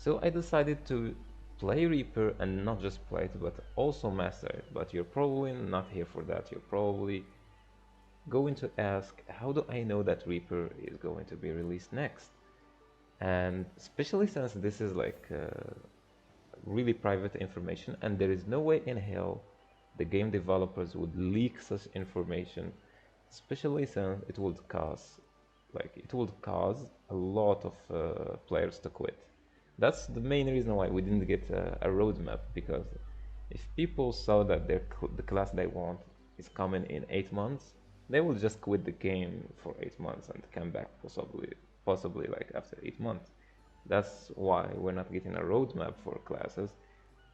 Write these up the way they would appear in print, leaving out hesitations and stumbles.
So I decided to play Reaper, and not just play it, but also master it. But you're probably not here for that. You're probably going to ask, how do I know that Reaper is going to be released next? And especially since this is like really private information, and there is no way in hell the game developers would leak such information, especially since it would cause a lot of players to quit. That's the main reason why we didn't get a roadmap, because if people saw that the class they want is coming in 8 months, they will just quit the game for 8 months and come back possibly like after 8 months. That's why we're not getting a roadmap for classes.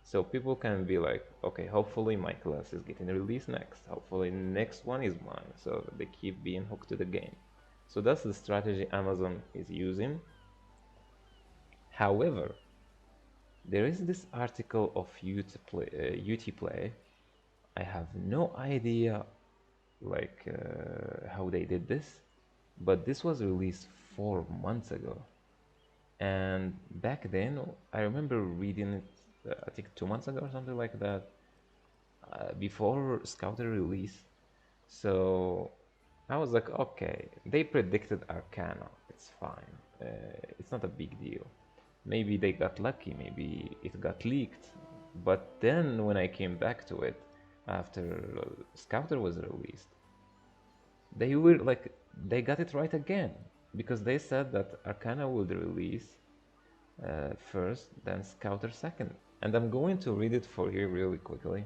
So people can be like, okay, hopefully my class is getting released next. Hopefully next one is mine. So they keep being hooked to the game. So that's the strategy Amazon is using. However, there is this article of UT Play. I have no idea how they did this, but this was released 4 months ago. And back then, I remember reading it, I think 2 months ago or something like that, before Scouter release. So I was like, okay, they predicted Arcana. It's fine. It's not a big deal. Maybe they got lucky. Maybe it got leaked. But then when I came back to it after Scouter was released, they were like, they got it right again, because they said that Arcana will release first, then Scouter second. And I'm going to read it for you really quickly.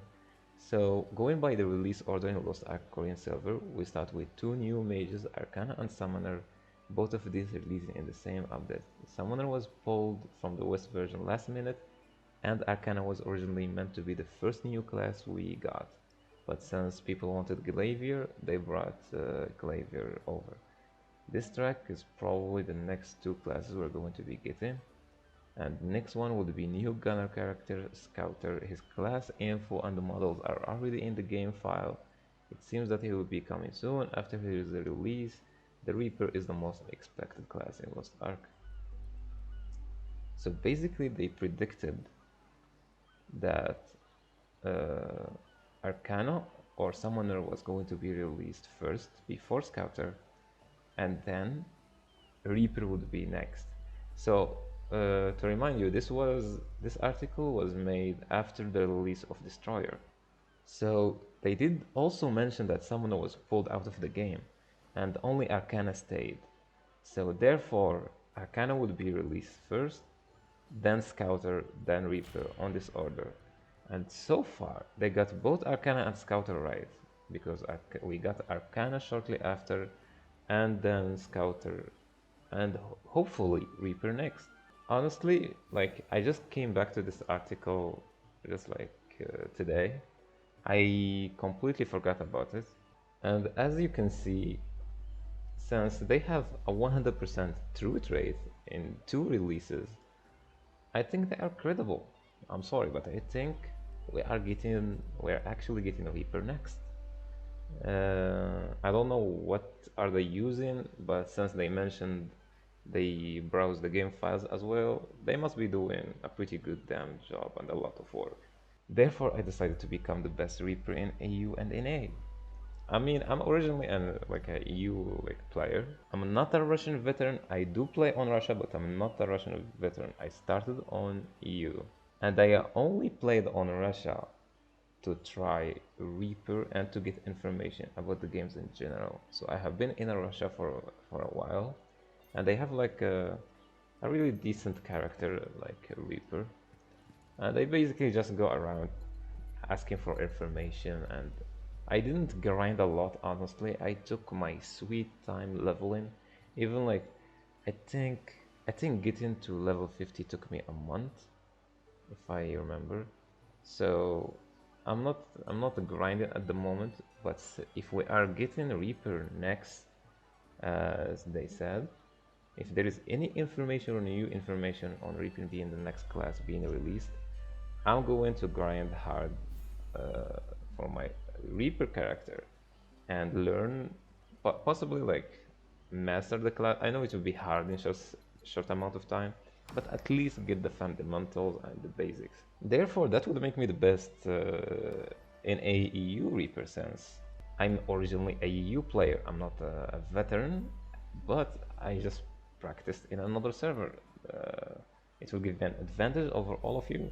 So, going by the release order in Lost Ark Korean server, we start with two new mages, Arcana and Summoner, both of these releasing in the same update. Summoner was pulled from the West version last minute, and Arcana was originally meant to be the first new class we got. But since people wanted Glavier, they brought Glavier over. This track is probably the next two classes we're going to be getting. And the next one would be new gunner character, Scouter. His class info and the models are already in the game file. It seems that he will be coming soon after his release. The Reaper is the most expected class in Lost Ark. So basically they predicted that Arcana or Summoner was going to be released first before Scouter, and then Reaper would be next. So to remind you, this article was made after the release of Destroyer. So they did also mention that Summoner was pulled out of the game, and only Arcana stayed. So therefore, Arcana would be released first, then Scouter, then Reaper, on this order. And so far, they got both Arcana and Scouter right, because we got Arcana shortly after, and then Scouter, and hopefully Reaper next. Honestly, like, I just came back to this article just today. I completely forgot about it. And as you can see, since they have a 100% truth rate in two releases, I think they are credible. I'm sorry, but I think we're actually getting a Reaper next. I don't know what are they using, but since they mentioned they browse the game files as well, they must be doing a pretty good damn job and a lot of work. Therefore, I decided to become the best Reaper in AU and NA. I mean, I'm originally a EU player. I'm not a Russian veteran. I do play on Russia, but I'm not a Russian veteran. I started on EU, and I only played on Russia to try Reaper and to get information about the games in general. So I have been in Russia for a while, and they have a really decent character like Reaper. And I basically just go around asking for information, and I didn't grind a lot, honestly. I took my sweet time leveling. Even I think getting to level 50 took me a month, if I remember. So I'm not grinding at the moment, but if we are getting Reaper next, as they said, if there is any information or new information on Reaper being the next class being released, I'm going to grind hard for my Reaper character and learn, possibly master the class. I know it will be hard in short amount of time, but at least get the fundamentals and the basics. Therefore, that would make me the best in AEU Reaper sense. I'm originally a EU player. I'm not a veteran, but I just practiced in another server. It will give me an advantage over all of you.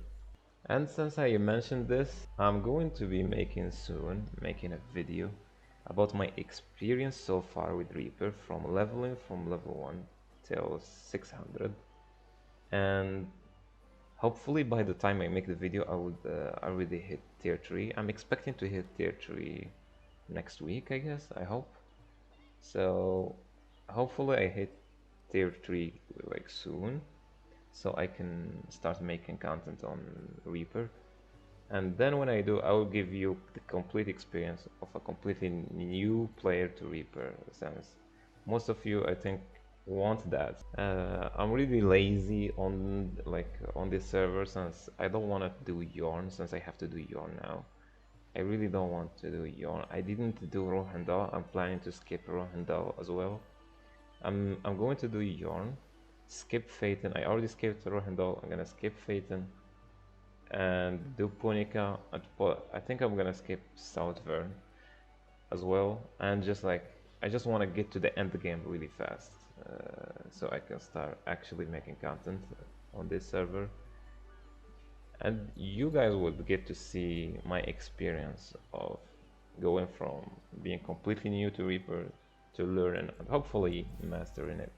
And since I mentioned this, I'm going to be making a video about my experience so far with Reaper from leveling from level 1 till 600. And hopefully by the time I make the video, I would already hit tier 3. I'm expecting to hit tier 3 next week, I guess, I hope. So hopefully I hit tier 3 like soon, so I can start making content on Reaper. And then when I do, I will give you the complete experience of a completely new player to Reaper, since most of you, I think, want that. I'm really lazy on this server, since I don't want to do Yarn, since I have to do Yarn now. I really don't want to do Yarn. I didn't do Rohendal. I'm planning to skip Rohendal as well. I'm going to do Yarn, skip Phaeton. I already skipped Rohendal. I'm gonna skip Phaeton and do Punica. I think I'm gonna skip Southvern as well. And I just want to get to the end game really fast, so I can start actually making content on this server. And you guys would get to see my experience of going from being completely new to Reaper to learning and hopefully mastering it.